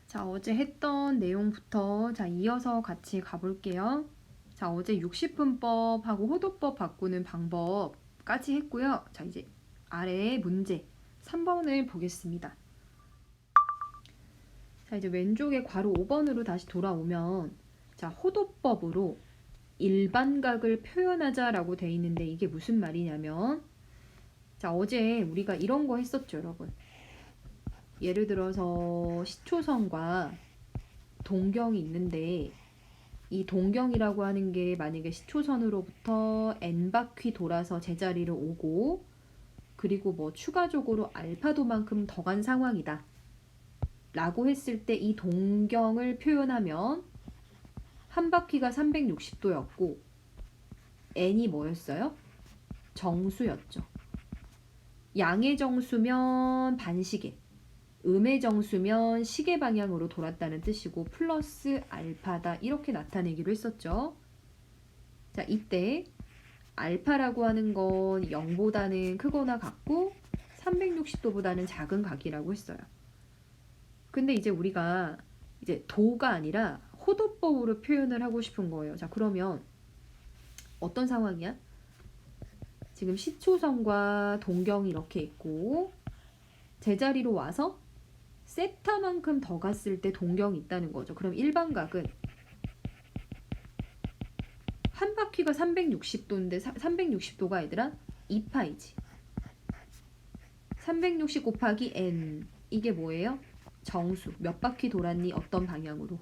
자, 어제 했던 내용부터 이어서 같이 가볼게요. 자, 어제 60분법하고 호도법 바꾸는 방법까지 했고요. 자, 이제 아래 문제 3번을 보겠습니다. 자, 이제 왼쪽에 괄호 5번으로 다시 돌아오면 자, 호도법으로 일반각을 표현하자라고 돼 있는데 이게 무슨 말이냐면 자, 어제 우리가 이런 거 했었죠, 여러분. 예를 들어서 시초선과 동경이 있는데 이 동경이라고 하는 게 만약에 시초선으로부터 n바퀴 돌아서 제자리를 오고 그리고 뭐 추가적으로 알파도만큼 더 간 상황이다 라고 했을 때 이 동경을 표현하면 한 바퀴가 360도였고 n이 뭐였어요? 정수였죠. 양의 정수면 반시계, 음의 정수면 시계 방향으로 돌았다는 뜻이고 플러스 알파다 이렇게 나타내기로 했었죠. 자, 이때 알파라고 하는 건 0보다는 크거나 같고 360도보다는 작은 각이라고 했어요. 근데 이제 우리가 이제 도가 아니라 호도법으로 표현을 하고 싶은 거예요. 자, 그러면 어떤 상황이야? 지금 시초선과 동경이 이렇게 있고 제자리로 와서 세타만큼 더 갔을 때 동경이 있다는 거죠. 그럼 일반각은 한 바퀴가 360도인데 360도가 얘들아 2파이지. 360 곱하기 n 이게 뭐예요? 정수. 몇 바퀴 돌았니? 어떤 방향으로.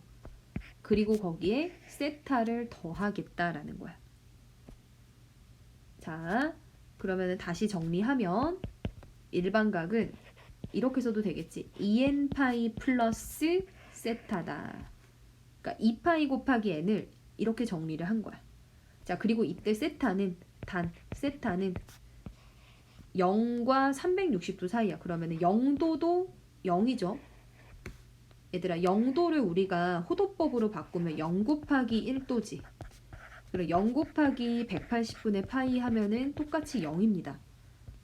그리고 거기에 세타를 더하겠다라는 거야. 자, 그러면 다시 정리하면 일반각은 이렇게 써도 되겠지. 2n파이 플러스 세타다. 그러니까 2파이 곱하기 n을 이렇게 정리를 한 거야. 자, 그리고 이때 세타는 0과 360도 사이야. 그러면 0도도 0이죠. 얘들아, 0도를 우리가 호도법으로 바꾸면 0 곱하기 1도지. 그리고 0 곱하기 180분의 파이 하면은 똑같이 0입니다.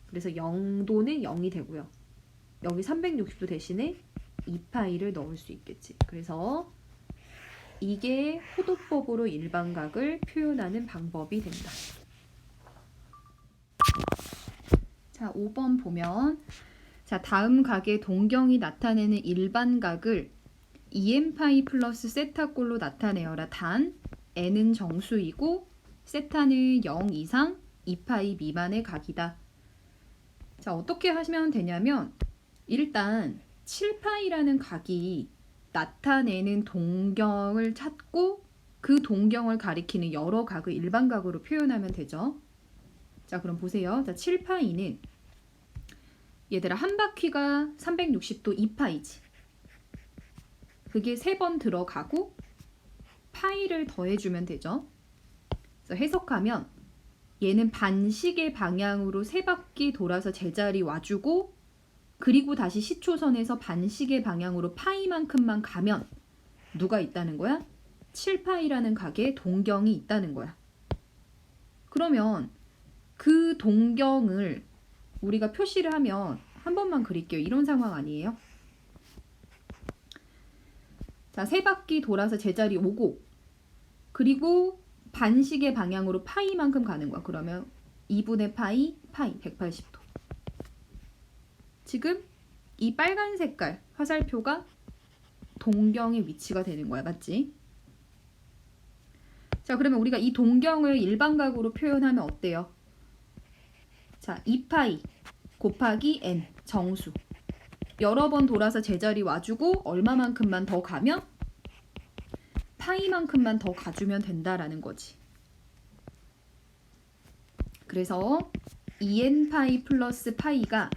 그래서 0도는 0이 되고요. 여기 360도 대신에 2파이를 넣을 수 있겠지. 그래서 이게 호도법으로 일반각을 표현하는 방법이 된다. 자, 5번 보면 자, 다음 각의 동경이 나타내는 일반각을 2n파이 플러스 세타꼴로 나타내어라. 단 n은 정수이고 세타는 0 이상 2파이 미만의 각이다. 자, 어떻게 하시면 되냐면 일단 7파이라는 각이 나타내는 동경을 찾고 그 동경을 가리키는 여러 각을 일반각으로 표현하면 되죠. 자, 그럼 보세요. 자, 7파이는 얘들아 한 바퀴가 360도 2파이지. 그게 3번 들어가고 파이를 더해주면 되죠. 그래서 해석하면 얘는 반시계 방향으로 3바퀴 돌아서 제자리 와주고 그리고 다시 시초선에서 반시계 방향으로 파이만큼만 가면 누가 있다는 거야? 7파이라는 각에 동경이 있다는 거야. 그러면 그 동경을 우리가 표시를 하면 한 번만 그릴게요. 이런 상황 아니에요? 자, 3바퀴 돌아서 제자리 오고 그리고 반시계 방향으로 파이만큼 가는 거야. 그러면 2분의 파이 180도. 지금 이 빨간 색깔 화살표가 동경의 위치가 되는 거야. 맞지? 자, 그러면 우리가 이 동경을 일반각으로 표현하면 어때요? 자, 2파이 곱하기 n 정수. 여러 번 돌아서 제자리 와주고 얼마만큼만 더 가면 파이만큼만 더 가주면 된다라는 거지. 그래서 2n파이 플러스 파이가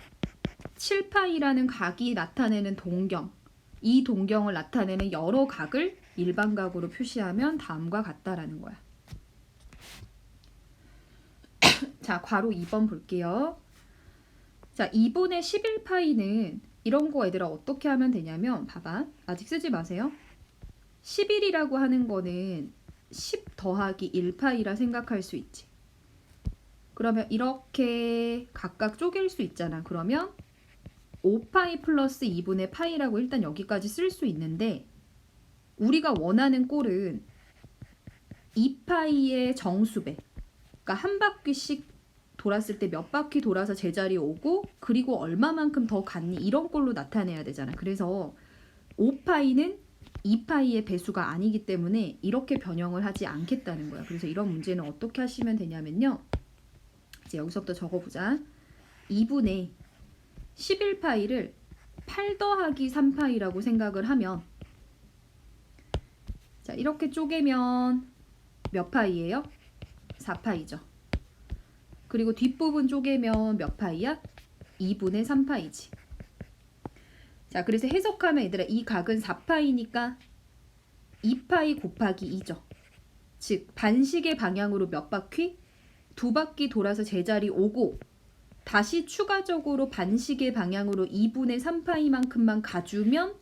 7파이라는 각이 나타내는 동경, 이 동경을 나타내는 여러 각을 일반각으로 표시하면 다음과 같다라는 거야. 자, 괄호 2번 볼게요. 자, 2분의 11파이는 이런 거 얘들아 어떻게 하면 되냐면 봐봐. 아직 쓰지 마세요. 11이라고 하는 거는 10 더하기 1파이라 생각할 수 있지. 그러면 이렇게 각각 쪼갤 수 있잖아. 그러면 5파이 플러스 2분의 파이라고 일단 여기까지 쓸 수 있는데 우리가 원하는 꼴은 2파이의 정수배, 그러니까 한 바퀴씩 돌았을 때 몇 바퀴 돌아서 제자리에 오고 그리고 얼마만큼 더 갔니 이런 꼴로 나타내야 되잖아. 그래서 5파이는 2파이의 배수가 아니기 때문에 이렇게 변형을 하지 않겠다는 거야. 그래서 이런 문제는 어떻게 하시면 되냐면요. 이제 여기서부터 적어보자. 2분의 11파이를 8 더하기 3파이라고 생각을 하면 자 이렇게 쪼개면 몇 파이예요? 4파이죠. 그리고 뒷부분 쪼개면 몇 파이야? 2분의 3파이지. 자 그래서 해석하면 얘들아 이 각은 4파이니까 2파이 곱하기 2죠. 즉 반시계 방향으로 몇 바퀴? 2바퀴 돌아서 제자리 오고 다시 추가적으로 반시계 방향으로 2분의 3파이만큼만 가주면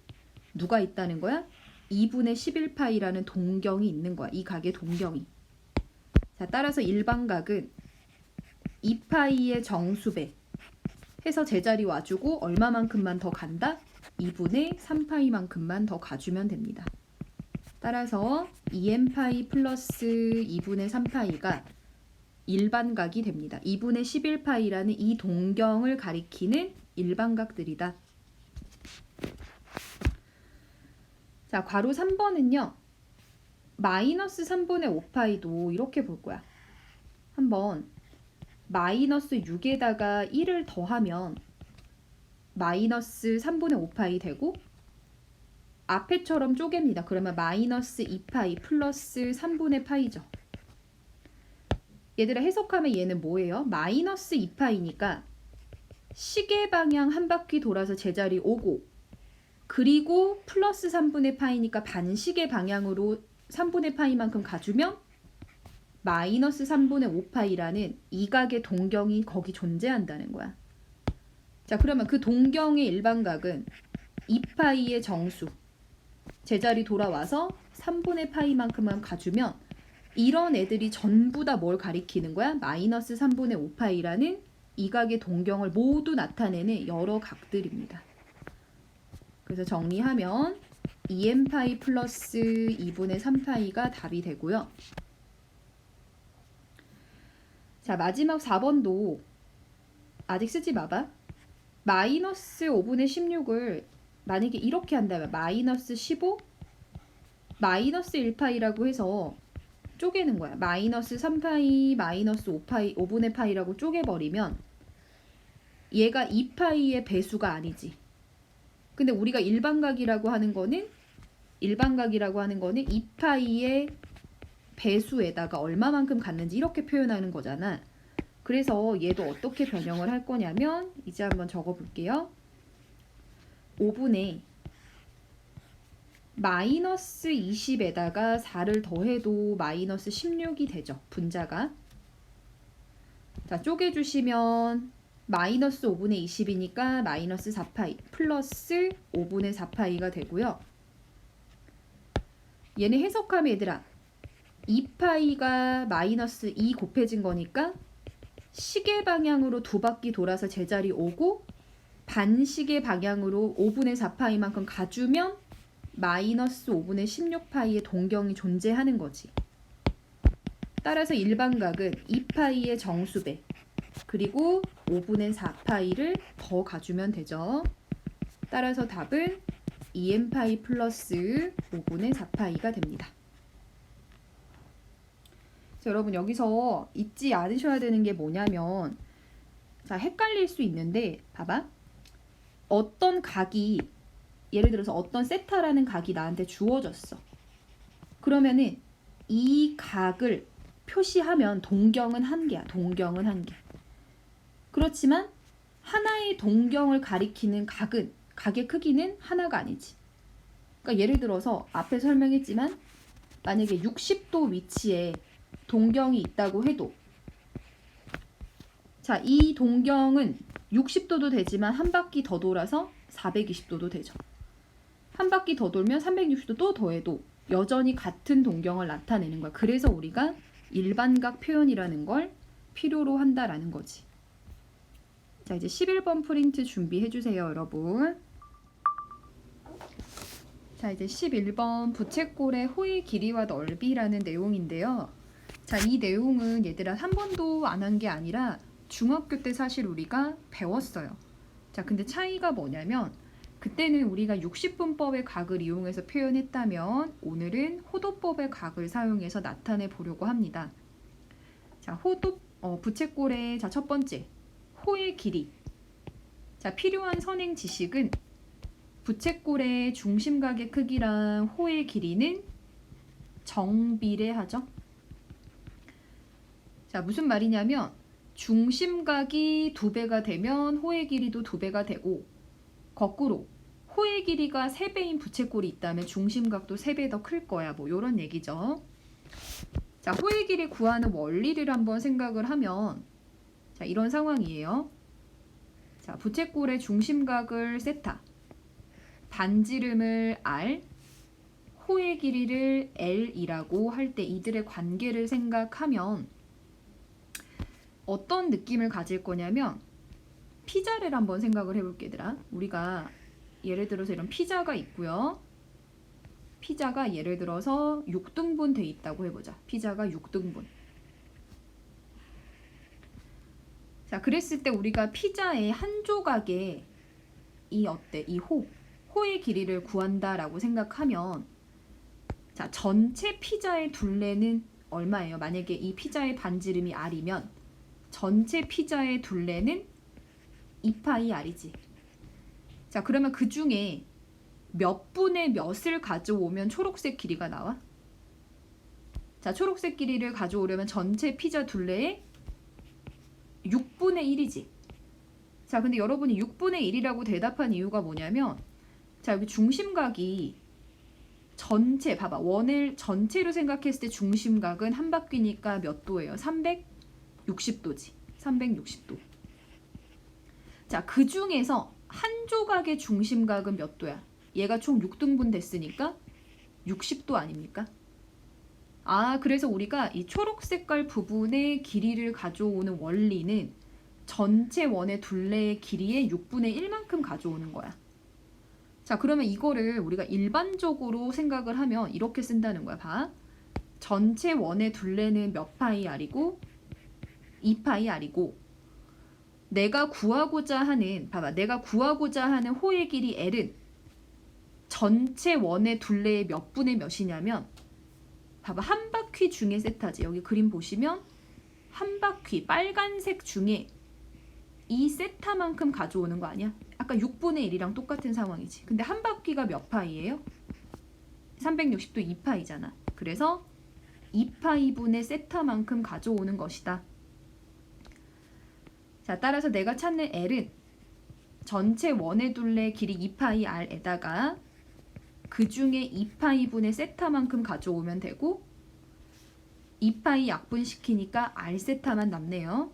누가 있다는 거야? 2분의 11파이라는 동경이 있는 거야. 이 각의 동경이. 자, 따라서 일반각은 2파이의 정수배 해서 제자리 와주고 얼마만큼만 더 간다? 2분의 3파이만큼만 더 가주면 됩니다. 따라서 2n파이 플러스 2분의 3파이가 일반각이 됩니다. 2분의 11파이라는 이 동경을 가리키는 일반각들이다. 자, 괄호 3번은요. 마이너스 3분의 5파이도 이렇게 볼 거야. 한번 마이너스 6에다가 1을 더하면 마이너스 3분의 5파이 되고 앞에처럼 쪼갭니다. 그러면 마이너스 2파이 플러스 3분의 파이죠. 얘들아 해석하면 얘는 뭐예요? 마이너스 2파이니까 시계 방향 한 바퀴 돌아서 제자리 오고 그리고 플러스 3분의 파이니까 반시계 방향으로 3분의 파이만큼 가주면 마이너스 3분의 5파이라는 이 각의 동경이 거기 존재한다는 거야. 자 그러면 그 동경의 일반각은 2파이의 정수 제자리 돌아와서 3분의 파이만큼만 가주면 이런 애들이 전부 다 뭘 가리키는 거야? 마이너스 3분의 5파이라는 이 각의 동경을 모두 나타내는 여러 각들입니다. 그래서 정리하면 2n파이 플러스 2분의 3파이가 답이 되고요. 자 마지막 4번도 아직 쓰지 마봐. 마이너스 5분의 16을 만약에 이렇게 한다면 마이너스 15 마이너스 1파이라고 해서 쪼개는 거야. 마이너스 3파이 마이너스 5파이 5분의 파이라고 쪼개버리면 얘가 2파이의 배수가 아니지. 근데 우리가 일반각이라고 하는 거는 2파이의 배수에다가 얼마만큼 갔는지 이렇게 표현하는 거잖아. 그래서 얘도 어떻게 변형을 할 거냐면 이제 한번 적어볼게요. 5분의 마이너스 20에다가 4를 더해도 마이너스 16이 되죠. 분자가. 자 쪼개주시면 마이너스 5분의 20이니까 마이너스 4파이 플러스 5분의 4파이가 되고요. 얘네 해석하면 얘들아 2파이가 마이너스 2 곱해진 거니까 시계 방향으로 2바퀴 돌아서 제자리 오고 반시계 방향으로 5분의 4파이만큼 가주면 마이너스 5분의 16파이의 동경이 존재하는 거지. 따라서 일반각은 2파이의 정수배 그리고 5분의 4파이를 더 가주면 되죠. 따라서 답은 2n파이 플러스 5분의 4파이가 됩니다. 자, 여러분 여기서 잊지 않으셔야 되는 게 뭐냐면 자 헷갈릴 수 있는데 봐봐. 어떤 각이 예를 들어서 어떤 세타라는 각이 나한테 주어졌어. 그러면은 이 각을 표시하면 동경은 한 개야. 동경은 한 개. 그렇지만 하나의 동경을 가리키는 각의 크기는 하나가 아니지. 그러니까 예를 들어서 앞에 설명했지만 만약에 60도 위치에 동경이 있다고 해도 자, 이 동경은 60도도 되지만 한 바퀴 더 돌아서 420도도 되죠. 한 바퀴 더 돌면 360도 또 더해도 여전히 같은 동경을 나타내는 거야. 그래서 우리가 일반각 표현이라는 걸 필요로 한다라는 거지. 자, 자, 이제 11번 프린트 준비해 주세요, 여러분. 자, 이제 11번 부채꼴의 호의 길이와 넓이라는 내용인데요. 자, 이 내용은 얘들아 한 번도 안 한 게 아니라 중학교 때 사실 우리가 배웠어요. 자, 근데 차이가 뭐냐면 그때는 우리가 60분법의 각을 이용해서 표현했다면 오늘은 호도법의 각을 사용해서 나타내 보려고 합니다. 자, 부채꼴의 자, 첫 번째 호의 길이. 자, 필요한 선행 지식은 부채꼴의 중심각의 크기랑 호의 길이는 정비례하죠. 자, 무슨 말이냐면 중심각이 2배가 되면 호의 길이도 2배가 되고 거꾸로 호의 길이가 3배인 부채꼴이 있다면 중심각도 3배 더 클 거야. 뭐 이런 얘기죠. 자, 호의 길이 구하는 원리를 한번 생각을 하면 자, 이런 상황이에요. 자, 부채꼴의 중심각을 세타, 반지름을 r, 호의 길이를 l이라고 할 때 이들의 관계를 생각하면 어떤 느낌을 가질 거냐면 피자를 한번 생각을 해볼게 얘들아. 우리가 예를 들어서 이런 피자가 있고요. 피자가 예를 들어서 6등분 돼 있다고 해보자. 피자가 6등분. 자, 그랬을 때 우리가 피자의 한 조각에 이 호의 길이를 구한다라고 생각하면 자, 전체 피자의 둘레는 얼마예요? 만약에 이 피자의 반지름이 r이면 전체 피자의 둘레는 2파이 r이지. 자, 그러면 그 중에 몇 분의 몇을 가져오면 초록색 길이가 나와? 자, 초록색 길이를 가져오려면 전체 피자 둘레의 6분의 1이지. 자, 근데 여러분이 6분의 1이라고 대답한 이유가 뭐냐면 자, 여기 중심각이 전체 봐봐. 원을 전체로 생각했을 때 중심각은 한 바퀴니까 몇 도예요? 360도지. 360도. 자, 그 중에서 한 조각의 중심각은 몇 도야? 얘가 총 6등분 됐으니까 60도 아닙니까? 아, 그래서 우리가 이 초록색깔 부분의 길이를 가져오는 원리는 전체 원의 둘레의 길이의 6분의 1만큼 가져오는 거야. 자, 그러면 이거를 우리가 일반적으로 생각을 하면 이렇게 쓴다는 거야. 봐. 전체 원의 둘레는 몇 파이 r이고 2파이 r이고 내가 구하고자 하는 호의 길이 l은 전체 원의 둘레의 몇 분의 몇이냐면 봐봐. 한 바퀴 중에 세타지. 여기 그림 보시면 한 바퀴 빨간색 중에 이 세타만큼 가져오는 거 아니야? 아까 6분의 1이랑 똑같은 상황이지. 근데 한 바퀴가 몇 파이예요? 360도 2파이잖아. 그래서 2파이분의 세타만큼 가져오는 것이다. 자, 따라서 내가 찾는 L은 전체 원의 둘레 길이 2파이 R에다가 그 중에 2파이분의 세타만큼 가져오면 되고 2파이 약분시키니까 R 세타만 남네요.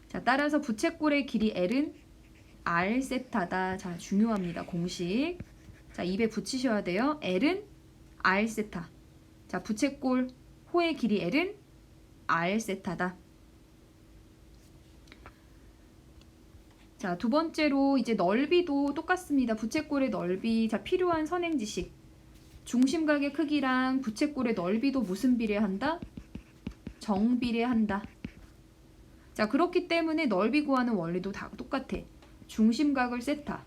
자, 따라서 부채꼴의 길이 L은 R 세타다. 자, 중요합니다. 공식. 자, 입에 붙이셔야 돼요. L은 R 세타. 자, 부채꼴 호의 길이 L은 R 세타다. 자, 두 번째로 이제 넓이도 똑같습니다. 부채꼴의 넓이. 자, 필요한 선행 지식. 중심각의 크기랑 부채꼴의 넓이도 무슨 비례한다? 정비례한다. 자, 그렇기 때문에 넓이 구하는 원리도 다 똑같아. 중심각을 세타,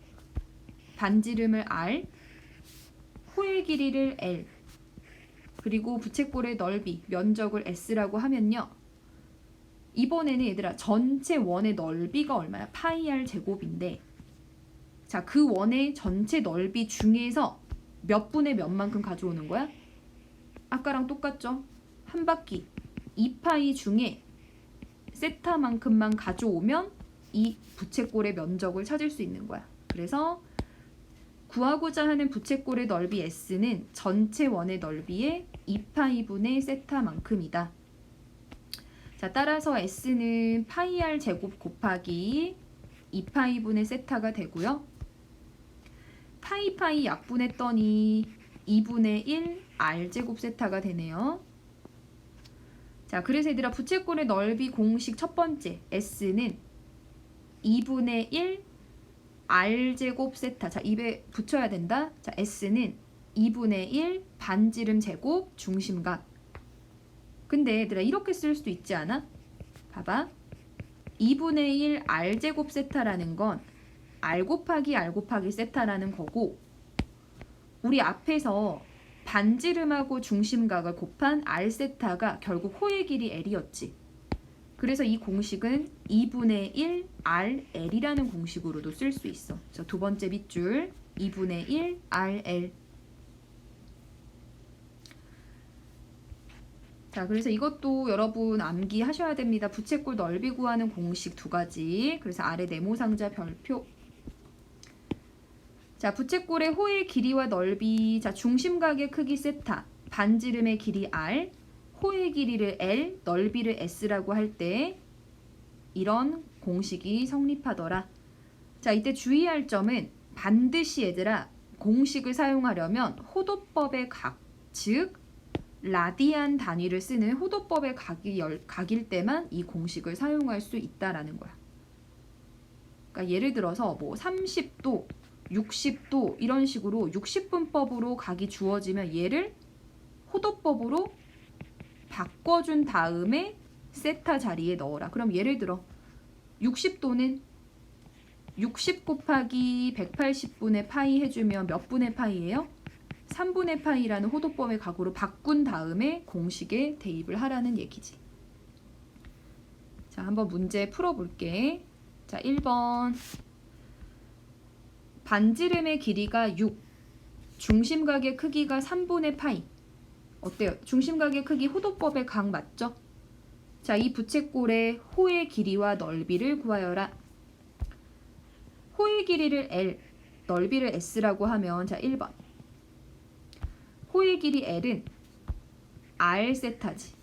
반지름을 r, 호의 길이를 l, 그리고 부채꼴의 넓이, 면적을 s라고 하면요. 이번에는 얘들아 전체 원의 넓이가 얼마야? 파이 r 제곱인데 자, 그 원의 전체 넓이 중에서 몇 분의 몇만큼 가져오는 거야? 아까랑 똑같죠? 한 바퀴 2파이 중에 세타만큼만 가져오면 이 부채꼴의 면적을 찾을 수 있는 거야. 그래서 구하고자 하는 부채꼴의 넓이 S는 전체 원의 넓이의 2파이분의 세타만큼이다. 자, 따라서 S는 파이 R 제곱 곱하기 2파이분의 세타가 되고요. 파이 약분했더니 2분의 1 R 제곱 세타가 되네요. 자, 그래서 얘들아 부채꼴의 넓이 공식 첫 번째 S는 2분의 1 r제곱 세타. 자, 입에 붙여야 된다. 자, s는 2분의 1 반지름 제곱 중심각. 근데 얘들아 이렇게 쓸 수도 있지 않아? 봐봐. 2분의 1 r제곱 세타라는 건 r 곱하기 r 곱하기 세타라는 거고, 우리 앞에서 반지름하고 중심각을 곱한 r 세타가 결국 호의 길이 l이었지. 그래서 이 공식은 2분의 1 RL이라는 공식으로도 쓸 수 있어. 그래서 두 번째 밑줄 2분의 1 RL. 자, 그래서 이것도 여러분 암기하셔야 됩니다. 부채꼴 넓이 구하는 공식 두 가지. 그래서 아래 네모상자 별표. 자, 부채꼴의 호의 길이와 넓이. 자, 중심각의 크기 세타, 반지름의 길이 R, 호의 길이를 L, 넓이를 S라고 할 때 이런 공식이 성립하더라. 자, 이때 주의할 점은 반드시 얘들아 공식을 사용하려면 호도법의 각, 즉 라디안 단위를 쓰는 호도법의 각일 때만 이 공식을 사용할 수 있다라는 거야. 그러니까 예를 들어서 뭐 30도, 60도 이런 식으로 60분법으로 각이 주어지면 얘를 호도법으로 바꿔준 다음에 세타 자리에 넣어라. 그럼 예를 들어 60도는 60 곱하기 180분의 파이 해주면 몇 분의 파이예요? 3분의 파이라는 호도법의 각으로 바꾼 다음에 공식에 대입을 하라는 얘기지. 자, 한번 문제 풀어볼게. 자, 1번. 반지름의 길이가 6, 중심각의 크기가 3분의 파이. 어때요? 중심각의 크기 호도법의 각 맞죠? 자, 이 부채꼴의 호의 길이와 넓이를 구하여라. 호의 길이를 L, 넓이를 S라고 하면 자, 1번. 호의 길이 L은 R 세타지.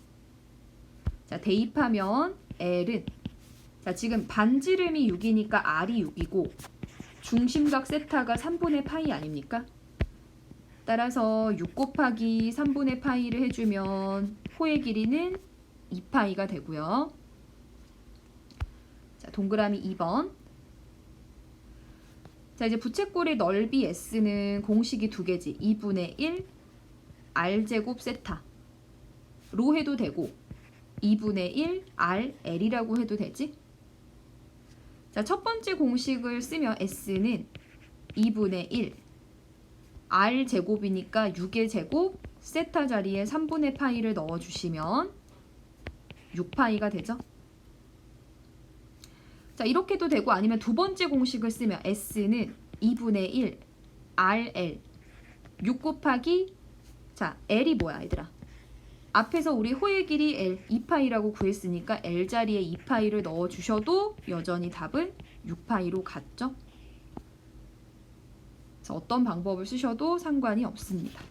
자, 대입하면 L은 자, 지금 반지름이 6이니까 R이 6이고 중심각 세타가 3분의 파이 아닙니까? 따라서 6 곱하기 3분의 파이를 해주면 호의 길이는 2파이가 되고요. 자, 동그라미 2번. 자, 이제 부채꼴의 넓이 S는 공식이 두 개지. 2분의 1 R제곱 세타로 해도 되고 2분의 1 RL이라고 해도 되지. 자, 첫 번째 공식을 쓰면 S는 2분의 1 R제곱이니까 6의 제곱 세타 자리에 3분의 파이를 넣어주시면 6파이가 되죠. 자, 이렇게도 되고 아니면 두 번째 공식을 쓰면 S는 2분의 1 RL 6 곱하기 자, L이 뭐야 얘들아? 앞에서 우리 호의 길이 L 2파이라고 구했으니까 L 자리에 2파이를 넣어주셔도 여전히 답은 6파이로 같죠. 어떤 방법을 쓰셔도 상관이 없습니다.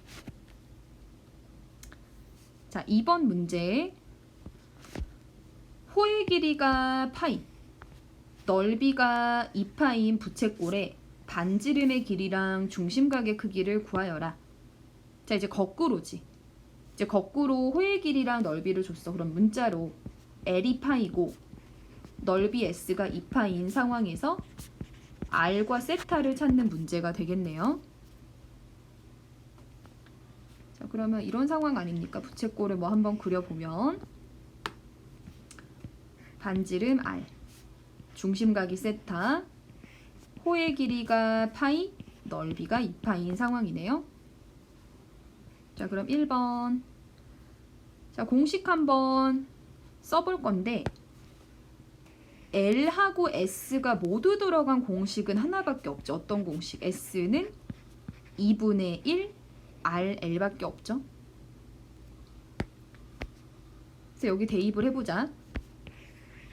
자, 2번 문제. 호의 길이가 파이, 넓이가 2파이인 부채꼴에 반지름의 길이랑 중심각의 크기를 구하여라. 자, 이제 거꾸로지. 이제 거꾸로 호의 길이랑 넓이를 줬어. 그럼 문자로 L이 파이고 넓이 S가 2파이인 상황에서 R과 세타를 찾는 문제가 되겠네요. 자, 그러면 이런 상황 아닙니까? 부채꼴을 뭐 한번 그려보면 반지름 R, 중심각이 세타, 호의 길이가 파이, 넓이가 2파이인 상황이네요. 자, 그럼 1번. 자, 공식 한번 써볼 건데 L하고 S가 모두 들어간 공식은 하나밖에 없죠. 어떤 공식? S는 2분의 1 RL밖에 없죠. 그래서 여기 대입을 해보자.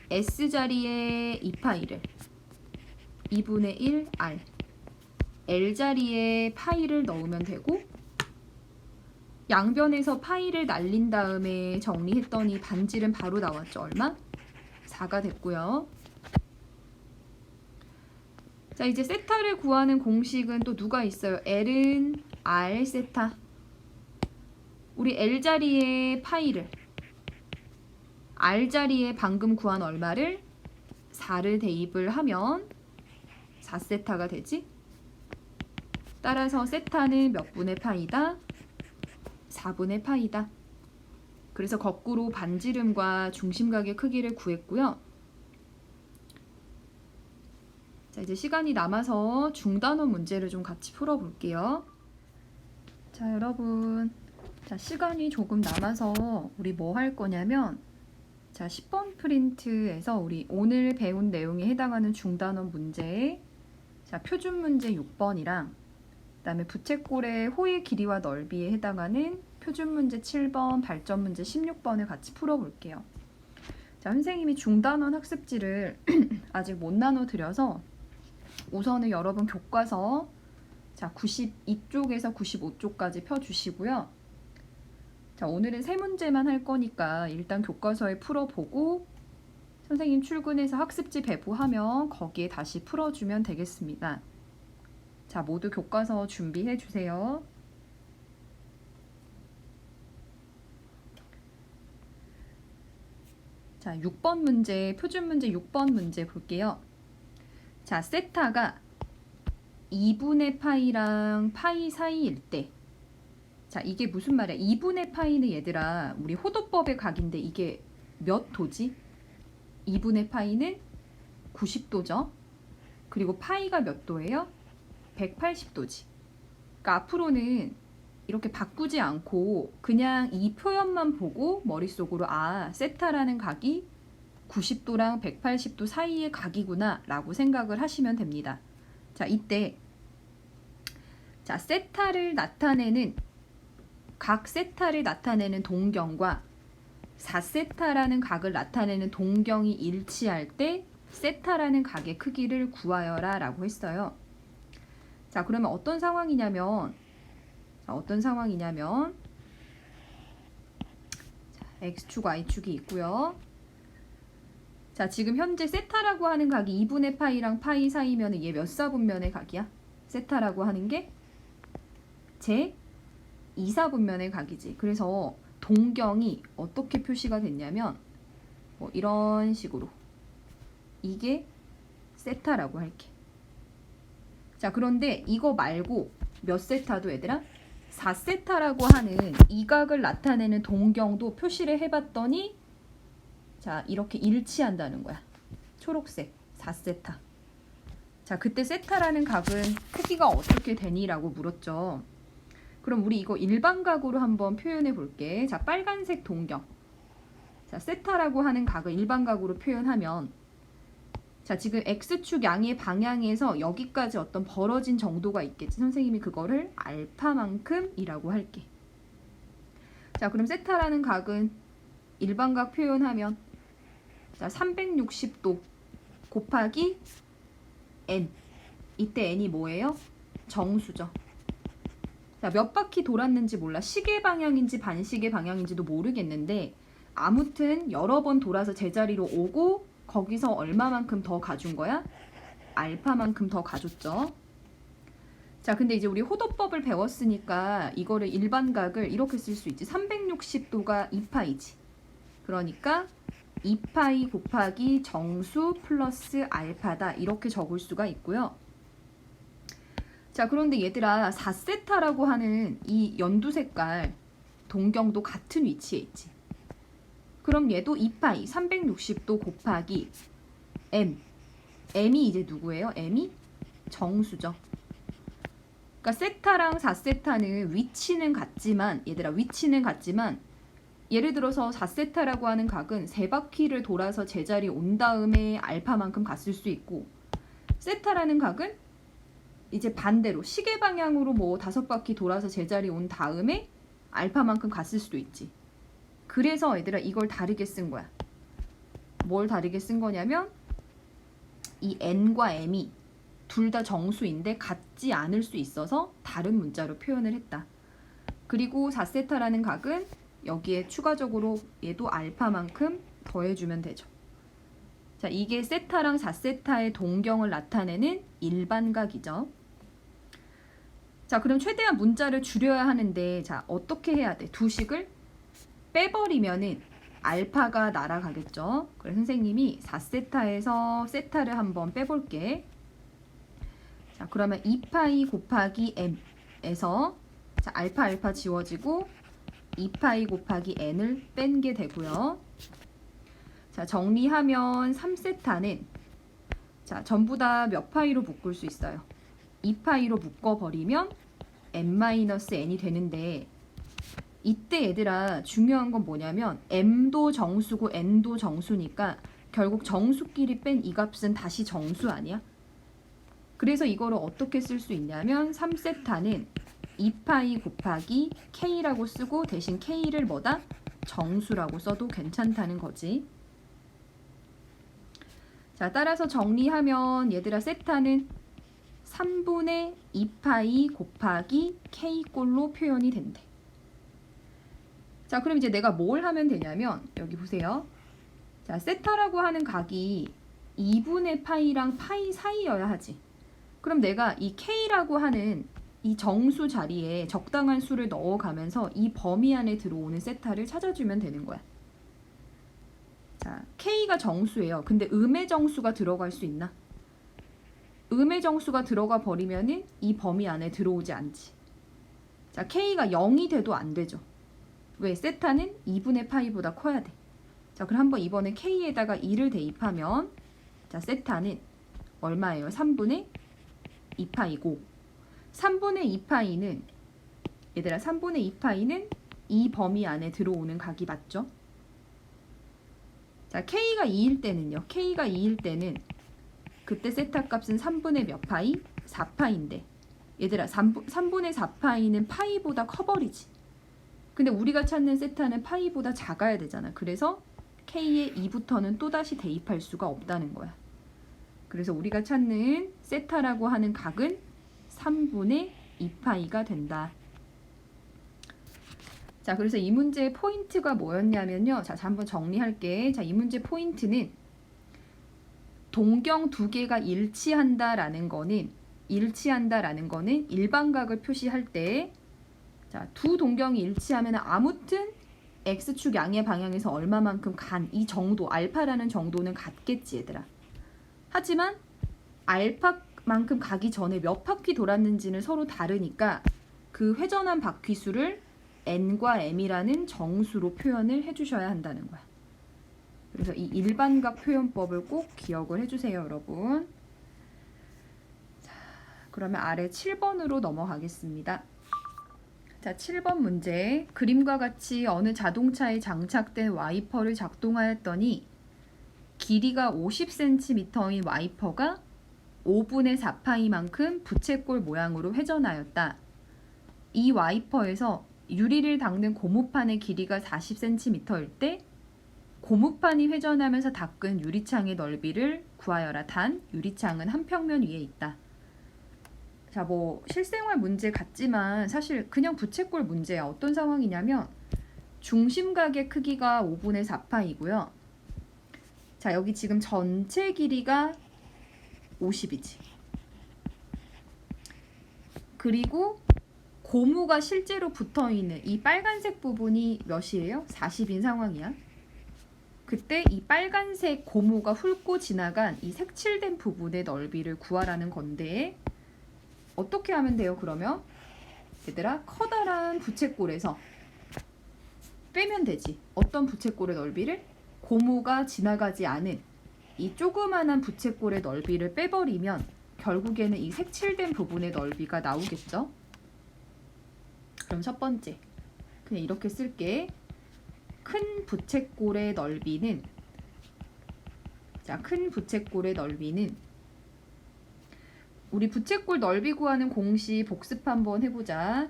S 자리에 2파이를 2분의 1 R, L 자리에 파이를 넣으면 되고 양변에서 파이를 날린 다음에 정리했더니 반지름 바로 나왔죠. 얼마? 4가 됐고요. 자, 이제 세타를 구하는 공식은 또 누가 있어요? L은 R 세타. 우리 L 자리에 파이를, R 자리에 방금 구한 얼마를? 4를 대입을 하면 4세타가 되지. 따라서 세타는 몇 분의 파이다? 4분의 파이다. 그래서 거꾸로 반지름과 중심각의 크기를 구했고요. 자, 이제 시간이 남아서 중단원 문제를 좀 같이 풀어볼게요. 자, 여러분. 자, 시간이 조금 남아서 우리 뭐 할 거냐면, 자, 10번 프린트에서 우리 오늘 배운 내용에 해당하는 중단원 문제, 자, 표준 문제 6번이랑 그다음에 부채꼴의 호의 길이와 넓이에 해당하는 표준 문제 7번, 발전 문제 16번을 같이 풀어볼게요. 자, 선생님이 중단원 학습지를 아직 못 나눠드려서 우선은 여러분 교과서 자 92쪽에서 95쪽까지 펴주시고요. 자, 오늘은 세 문제만 할 거니까 일단 교과서에 풀어보고 선생님 출근해서 학습지 배부하면 거기에 다시 풀어주면 되겠습니다. 자, 모두 교과서 준비해 주세요. 자, 6번 문제, 표준 문제 6번 문제 볼게요. 자, 세타가 2분의 파이랑 파이 사이일 때, 자, 이게 무슨 말이야? 2분의 파이는 얘들아, 우리 호도법의 각인데 이게 몇 도지? 2분의 파이는 90도죠. 그리고 파이가 몇 도예요? 180도지. 그러니까 앞으로는 이렇게 바꾸지 않고 그냥 이 표현만 보고 머릿속으로 아, 세타라는 각이 90도랑 180도 사이의 각이구나 라고 생각을 하시면 됩니다. 자, 이때 자, 세타를 나타내는 각 세타를 나타내는 동경과 4세타라는 각을 나타내는 동경이 일치할 때 세타라는 각의 크기를 구하여라 라고 했어요. 자, 그러면 어떤 상황이냐면 자, X축, Y축이 있고요. 자, 지금 현재 세타라고 하는 각이 2분의 파이랑 파이 사이면 얘 몇 사분면의 각이야? 세타라고 하는 게 제 2사분면의 각이지. 그래서 동경이 어떻게 표시가 됐냐면 뭐 이런 식으로 이게 세타라고 할게. 자, 그런데 이거 말고 몇 세타도 얘들아? 4세타라고 하는 이 각을 나타내는 동경도 표시를 해봤더니 자, 이렇게 일치한다는 거야. 초록색 4세타. 자, 그때 세타라는 각은 크기가 어떻게 되니라고 물었죠. 그럼 우리 이거 일반각으로 한번 표현해 볼게. 자, 빨간색 동경. 자, 세타라고 하는 각을 일반각으로 표현하면 자, 지금 X축 양의 방향에서 여기까지 어떤 벌어진 정도가 있겠지. 선생님이 그거를 알파만큼이라고 할게. 자, 그럼 세타라는 각은 일반각 표현하면 자, 360도 곱하기 n. 이때 n이 뭐예요? 정수죠. 자, 몇 바퀴 돌았는지 몰라. 시계 방향인지 반시계 방향인지도 모르겠는데 아무튼 여러 번 돌아서 제자리로 오고 거기서 얼마만큼 더 가준 거야? 알파만큼 더 가줬죠. 자, 근데 이제 우리 호도법을 배웠으니까 이거를 일반각을 이렇게 쓸 수 있지. 360도가 2파이지. 그러니까 2파이 곱하기 정수 플러스 알파다. 이렇게 적을 수가 있고요. 자, 그런데 얘들아 4세타라고 하는 이 연두 색깔 동경도 같은 위치에 있지. 그럼 얘도 2파이 360도 곱하기 m. m이 이제 누구예요? m이 정수죠. 그러니까 세타랑 4세타는 위치는 같지만 얘들아 위치는 같지만 예를 들어서 4세타라고 하는 각은 3바퀴를 돌아서 제자리 온 다음에 알파만큼 갔을 수 있고 세타라는 각은 이제 반대로 시계 방향으로 뭐 5바퀴 돌아서 제자리 온 다음에 알파만큼 갔을 수도 있지. 그래서 얘들아 이걸 다르게 쓴 거야. 뭘 다르게 쓴 거냐면 이 n과 m이 둘 다 정수인데 같지 않을 수 있어서 다른 문자로 표현을 했다. 그리고 4세타라는 각은 여기에 추가적으로 얘도 알파만큼 더해주면 되죠. 자, 이게 세타랑 4세타의 동경을 나타내는 일반각이죠. 자, 그럼 최대한 문자를 줄여야 하는데 자, 어떻게 해야 돼? 두 식을 빼버리면은 알파가 날아가겠죠. 그래서 선생님이 4세타에서 세타를 한번 빼볼게. 자, 그러면 2파이 곱하기 n에서 자, 알파 지워지고 2파이 곱하기 n을 뺀 게 되고요. 자, 정리하면 3세타는 자, 전부 다 몇 파이로 묶을 수 있어요? 2파이로 묶어버리면 n-n이 되는데 이때 얘들아 중요한 건 뭐냐면 m도 정수고 n도 정수니까 결국 정수끼리 뺀 이 값은 다시 정수 아니야? 그래서 이거를 어떻게 쓸 수 있냐면 3세타는 2파이 곱하기 k라고 쓰고 대신 k를 뭐다? 정수라고 써도 괜찮다는 거지. 자, 따라서 정리하면 얘들아 세타는 3분의 2파이 곱하기 k꼴로 표현이 된대. 자, 그럼 이제 내가 뭘 하면 되냐면 여기 보세요. 자, 세타라고 하는 각이 2분의 파이랑 파이 사이여야 하지. 그럼 내가 이 k라고 하는 이 정수 자리에 적당한 수를 넣어가면서 이 범위 안에 들어오는 세타를 찾아주면 되는 거야. 자, k가 정수예요. 근데 음의 정수가 들어갈 수 있나? 음의 정수가 들어가 버리면은 이 범위 안에 들어오지 않지. 자, k가 0이 돼도 안 되죠. 왜? 세타는 2분의 파이보다 커야 돼. 자, 그럼 한번 이번에 k에다가 2를 대입하면 자, 세타는 얼마예요? 3분의 2파이고 3분의 2파이는 얘들아 3분의 2파이는 이 범위 안에 들어오는 각이 맞죠? 자, k가 2일 때는요. k가 2일 때는 그때 세타 값은 3분의 몇 파이? 4파인데 얘들아 3분의 4파이는 파이보다 커버리지. 근데 우리가 찾는 세타는 파이보다 작아야 되잖아. 그래서 k의 2부터는 또다시 대입할 수가 없다는 거야. 그래서 우리가 찾는 세타라고 하는 각은 3분의 2파이가 된다. 자, 그래서 이 문제의 포인트가 뭐였냐면요. 자, 한번 정리할게. 자, 이 문제 포인트는 동경 두 개가 일치한다라는 거는 일반각을 표시할 때 자, 두 동경이 일치하면 아무튼 x축 양의 방향에서 얼마만큼 간 이 정도 알파라는 정도는 같겠지 얘들아. 하지만 알파만큼 가기 전에 몇 바퀴 돌았는지는 서로 다르니까 그 회전한 바퀴 수를 n과 m이라는 정수로 표현을 해주셔야 한다는 거야. 그래서 이 일반각 표현법을 꼭 기억을 해주세요, 여러분. 자, 그러면 아래 7번으로 넘어가겠습니다. 자, 7번 문제. 그림과 같이 어느 자동차에 장착된 와이퍼를 작동하였더니 길이가 50cm인 와이퍼가 5분의 4파이만큼 부채꼴 모양으로 회전하였다. 이 와이퍼에서 유리를 닦는 고무판의 길이가 40cm일 때 고무판이 회전하면서 닦은 유리창의 넓이를 구하여라. 단 유리창은 한 평면 위에 있다. 자, 뭐 실생활 문제 같지만 사실 그냥 부채꼴 문제야. 어떤 상황이냐면 중심각의 크기가 5분의 4파이고요. 자, 여기 지금 전체 길이가 50이지. 그리고 고무가 실제로 붙어있는 이 빨간색 부분이 몇이에요? 40인 상황이야. 그때 이 빨간색 고무가 훑고 지나간 이 색칠된 부분의 넓이를 구하라는 건데 어떻게 하면 돼요? 그러면 얘들아 커다란 부채꼴에서 빼면 되지. 어떤 부채꼴의 넓이를? 고무가 지나가지 않은 이 조그만한 부채꼴의 넓이를 빼버리면 결국에는 이 색칠된 부분의 넓이가 나오겠죠? 그럼 첫 번째 그냥 이렇게 쓸게. 큰 부채꼴의 넓이는 자, 큰 부채꼴의 넓이는 우리 부채꼴 넓이 구하는 공식 복습 한번 해보자.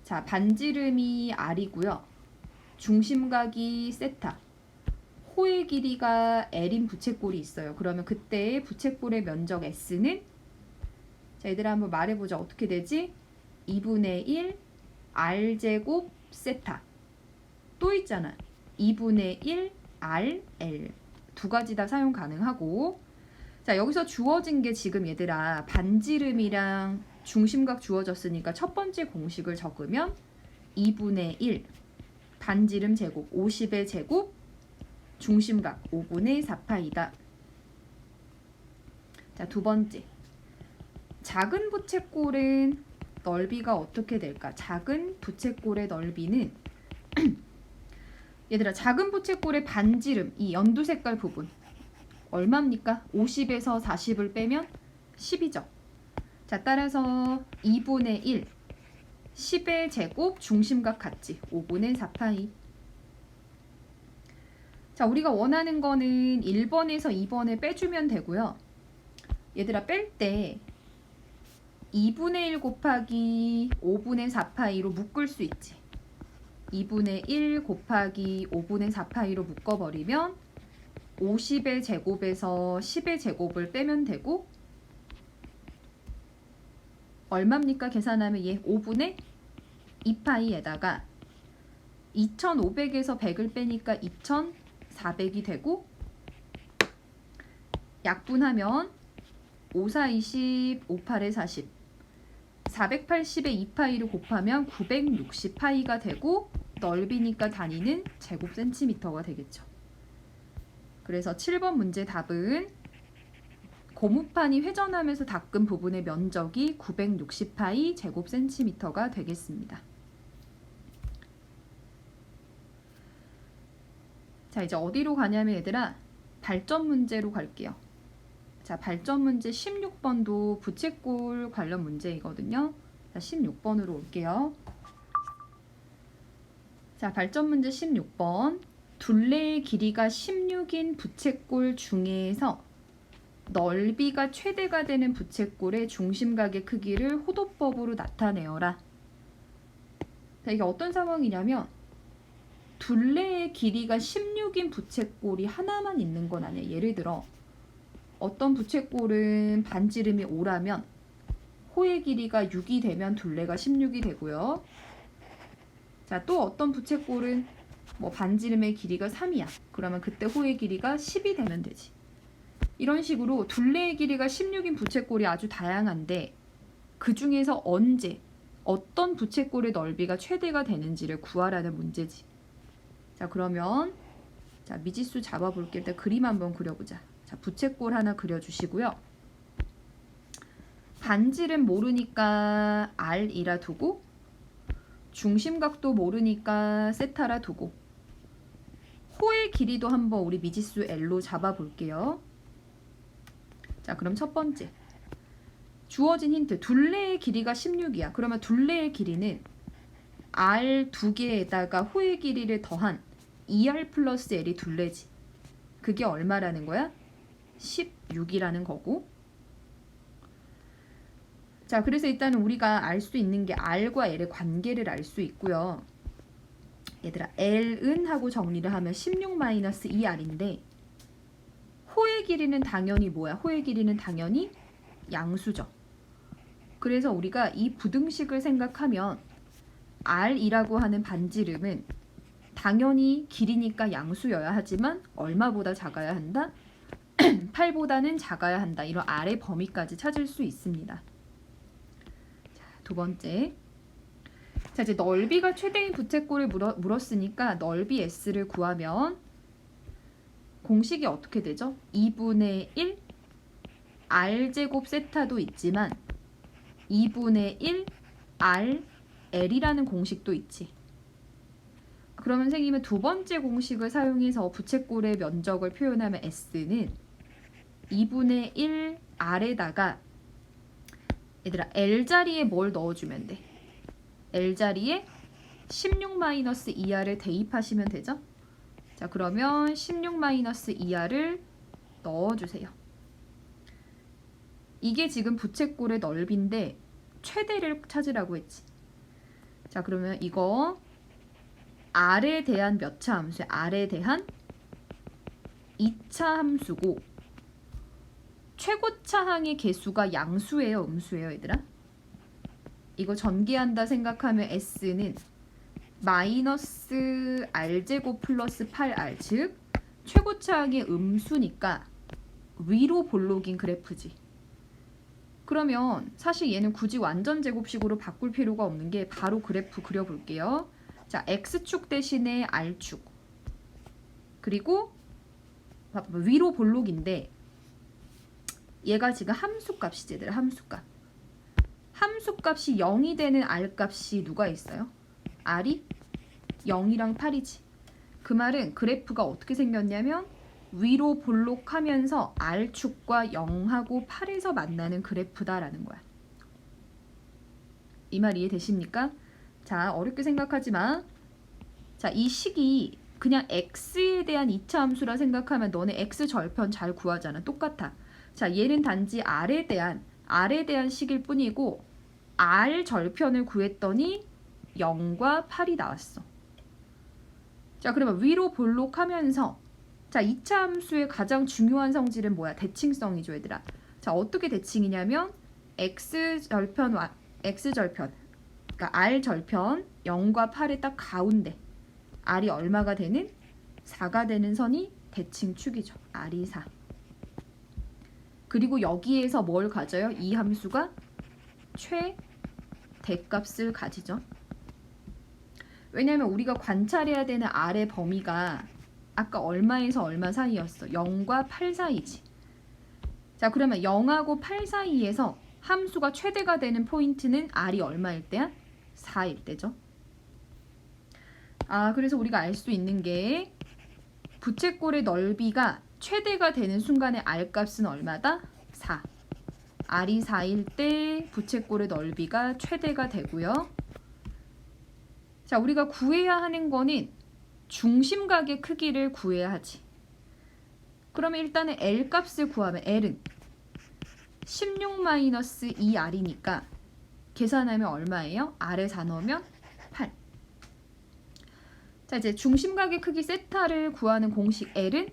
자, 반지름이 r이고요. 중심각이 세타. 호의 길이가 l인 부채꼴이 있어요. 그러면 그때 부채꼴의 면적 s는 자, 얘들아 한번 말해보자. 어떻게 되지? 2분의 1 r제곱 세타. 또 있잖아. 2분의 1 rl. 두 가지 다 사용 가능하고 자, 여기서 주어진 게 지금 얘들아 반지름이랑 중심각 주어졌으니까 첫 번째 공식을 적으면 2분의 1 반지름 제곱 50의 제곱 중심각 5분의 4파이다. 자, 두 번째. 작은 부채꼴은 넓이가 어떻게 될까? 작은 부채꼴의 넓이는 얘들아, 작은 부채꼴의 반지름, 이 연두 색깔 부분 얼마입니까? 50에서 40을 빼면 10이죠. 자, 따라서 2분의 1, 10의 제곱 중심각 같지? 5분의 4파이. 자, 우리가 원하는 거는 1번에서 2번을 빼주면 되고요. 얘들아, 뺄 때 2분의 1 곱하기 5분의 4파이로 묶을 수 있지. 2분의 1 곱하기 5분의 4파이로 묶어버리면 50의 제곱에서 10의 제곱을 빼면 되고, 얼마입니까? 계산하면 얘 5분의 2파이에다가 2500에서 100을 빼니까 2400이 되고, 약분하면 5, 4, 20, 5, 8에 40, 480에 2파이를 곱하면 960파이가 되고, 넓이니까 단위는 제곱센티미터가 되겠죠. 그래서 7번 문제 답은 고무판이 회전하면서 닦은 부분의 면적이 960파이 제곱센티미터가 되겠습니다. 자, 이제 어디로 가냐면 얘들아, 발전 문제로 갈게요. 자, 발전 문제 16번도 부채꼴 관련 문제이거든요. 자, 16번으로 올게요. 자, 발전 문제 16번. 둘레의 길이가 16인 부채꼴 중에서 넓이가 최대가 되는 부채꼴의 중심각의 크기를 호도법으로 나타내어라. 자, 이게 어떤 상황이냐면 둘레의 길이가 16인 부채꼴이 하나만 있는 건 아니에요. 예를 들어 어떤 부채꼴은 반지름이 5라면 호의 길이가 6이 되면 둘레가 16이 되고요. 자, 또 어떤 부채꼴은 뭐 반지름의 길이가 3이야. 그러면 그때 호의 길이가 10이 되면 되지. 이런 식으로 둘레의 길이가 16인 부채꼴이 아주 다양한데 그 중에서 언제 어떤 부채꼴의 넓이가 최대가 되는지를 구하라는 문제지. 자, 그러면 자, 미지수 잡아볼게요. 일단 그림 한번 그려보자. 자, 부채꼴 하나 그려주시고요. 반지름 모르니까 R이라 두고, 중심각도 모르니까 세타라 두고, 호의 길이도 한번 우리 미지수 L로 잡아볼게요. 자, 그럼 첫 번째 주어진 힌트, 둘레의 길이가 16이야. 그러면 둘레의 길이는 R 두 개에다가 호의 길이를 더한 2R 플러스 L이 둘레지. 그게 얼마라는 거야? 16이라는 거고. 자, 그래서 일단은 우리가 알 수 있는 게 R과 L의 관계를 알 수 있고요. 얘들아, L은 하고 정리를 하면 16-2R인데 호의 길이는 당연히 뭐야? 호의 길이는 당연히 양수죠. 그래서 우리가 이 부등식을 생각하면 R이라고 하는 반지름은 당연히 길이니까 양수여야 하지만 얼마보다 작아야 한다? 8보다는 작아야 한다. 이런 R의 범위까지 찾을 수 있습니다. 자, 두 번째. 자, 이제 넓이가 최대인 부채꼴을 물었으니까 넓이 S를 구하면 공식이 어떻게 되죠? 2분의 1 R제곱 세타도 있지만 2분의 1 R L이라는 공식도 있지. 그러면 선생님은 두 번째 공식을 사용해서 부채꼴의 면적을 표현하면 S는 2분의 1 R에다가 얘들아 L자리에 뭘 넣어주면 돼? L자리에 16-2R을 대입하시면 되죠? 자, 그러면 16-2R을 넣어주세요. 이게 지금 부채꼴의 넓이인데 최대를 찾으라고 했지. 자, 그러면 이거 R에 대한 몇 차 함수야? R에 대한 2차 함수고 최고차항의 개수가 양수예요? 음수예요? 얘들아? 이거 전개한다 생각하면 S는 마이너스 R제곱 플러스 8R, 즉 최고차항의 음수니까 위로 볼록인 그래프지. 그러면 사실 얘는 굳이 완전 제곱식으로 바꿀 필요가 없는 게 바로 그래프 그려볼게요. 자, X축 대신에 R축, 그리고 위로 볼록인데 얘가 지금 함수값이지 얘들아. 함수값이 0이 되는 R값이 누가 있어요? R이 0이랑 8이지. 그 말은 그래프가 어떻게 생겼냐면 위로 볼록하면서 R축과 0하고 8에서 만나는 그래프다라는 거야. 이 말 이해되십니까? 자, 어렵게 생각하지 마. 자, 이 식이 그냥 x에 대한 2차 함수라 생각하면 너네 x 절편 잘 구하잖아. 똑같아. 자, 얘는 단지 r에 대한 식일 뿐이고 r 절편을 구했더니 0과 8이 나왔어. 자, 그러면 위로 볼록하면서 자, 2차 함수의 가장 중요한 성질은 뭐야? 대칭성이죠, 얘들아. 자, 어떻게 대칭이냐면 x절편 그러니까 r절편 0과 8의 딱 가운데 r이 얼마가 되는? 4가 되는 선이 대칭축이죠. r이 4. 그리고 여기에서 뭘 가져요? 이 함수가 최대값을 가지죠. 왜냐면 우리가 관찰해야 되는 r의 범위가 아까 얼마에서 얼마 사이였어? 0과 8 사이지. 자, 그러면 0하고 8 사이에서 함수가 최대가 되는 포인트는 r이 얼마일 때야? 4일 때죠. 그래서 우리가 알 수 있는 게 부채꼴의 넓이가 최대가 되는 순간에 r값은 얼마다? 4. r이 4일 때 부채꼴의 넓이가 최대가 되고요. 자, 우리가 구해야 하는 거는 중심각의 크기를 구해야 하지. 그러면 일단은 L 값을 구하면 L은 16-2R이니까 계산하면 얼마예요? R에 4 넣으면 8. 자, 이제 중심각의 크기 세타를 구하는 공식 L은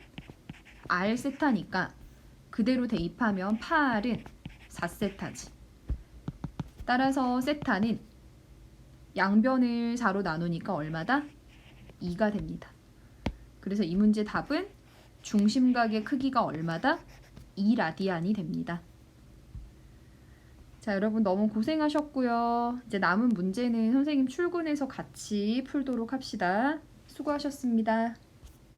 R 세타니까 그대로 대입하면 8은 4세타지. 따라서 세타는 양변을 4로 나누니까 얼마다? 2가 됩니다. 그래서 이 문제 답은 중심각의 크기가 얼마다? 2라디안이 됩니다. 자, 여러분 너무 고생하셨고요. 이제 남은 문제는 선생님 출근해서 같이 풀도록 합시다. 수고하셨습니다.